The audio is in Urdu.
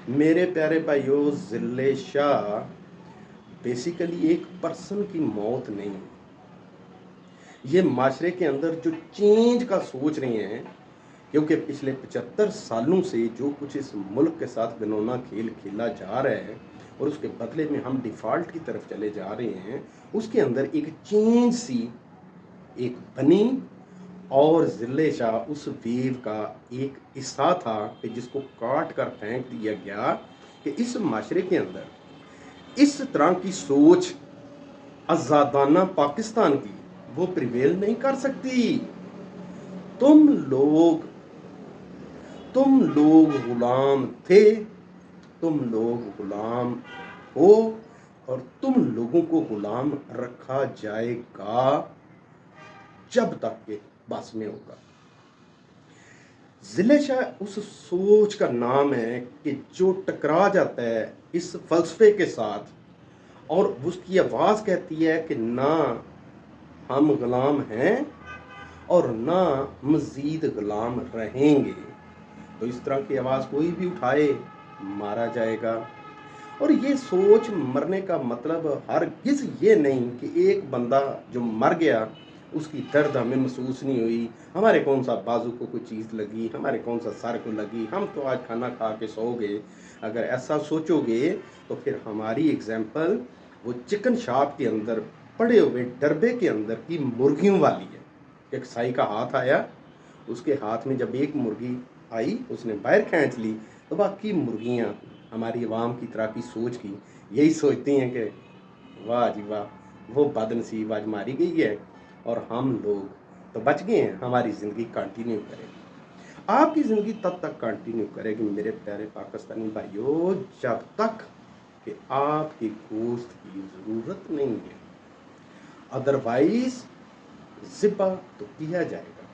میرے پیارے بھائیوں، ذلِ شاہ بیسیکلی ایک پرسن کی موت نہیں ہے۔ یہ معاشرے کے اندر جو چینج کا سوچ رہے ہیں، کیونکہ پچھلے 75 سالوں سے جو کچھ اس ملک کے ساتھ گھنونا کھیل کھیلا جا رہا ہے اور اس کے بدلے میں ہم ڈیفالٹ کی طرف چلے جا رہے ہیں، اس کے اندر ایک چینج سی ایک بنی، اور ذلِ شاہ اس ویو کا ایک حصہ تھا کہ جس کو کاٹ کر پھینک دیا گیا کہ اس معاشرے کے اندر اس طرح کی سوچ آزادانہ پاکستان کی وہ پریویل نہیں کر سکتی۔ تم لوگ غلام تھے، تم لوگ غلام ہو، اور تم لوگوں کو غلام رکھا جائے گا جب تک کہ بس میں ہوگا۔ ذلِ شاہ اس سوچ کا نام ہے کہ جو ٹکرا جاتا ہے اس فلسفے کے ساتھ، اور اس کی آواز کہتی ہے کہ نہ ہم غلام ہیں اور نہ مزید غلام رہیں گے، تو اس طرح کی آواز کوئی بھی اٹھائے مارا جائے گا۔ اور یہ سوچ مرنے کا مطلب ہرگز یہ نہیں کہ ایک بندہ جو مر گیا اس کی درد ہمیں محسوس نہیں ہوئی، ہمارے کون سا بازو کو کوئی چیز لگی، ہمارے کون سا سر کو لگی، ہم تو آج کھانا کھا کے سو گئے۔ اگر ایسا سوچو گے تو پھر ہماری ایگزامپل وہ چکن شاپ کے اندر پڑے ہوئے ڈربے کے اندر کی مرغیوں والی ہے۔ ایک سائی کا ہاتھ آیا، اس کے ہاتھ میں جب ایک مرغی آئی اس نے باہر کھینچ لی، تو باقی مرغیاں ہماری عوام کی طرح کی سوچ کی یہی سوچتی ہیں کہ واہ جی واہ، وہ بد نصیب آج ماری گئی ہے اور ہم لوگ تو بچ گئے ہیں، ہماری زندگی کنٹینیو کرے گی۔ آپ کی زندگی تب تک کنٹینیو کرے گی میرے پیارے پاکستانی بھائیوں جب تک کہ آپ کی گوشت کی ضرورت نہیں ہے، ادروائز ذبح تو کیا جائے گا۔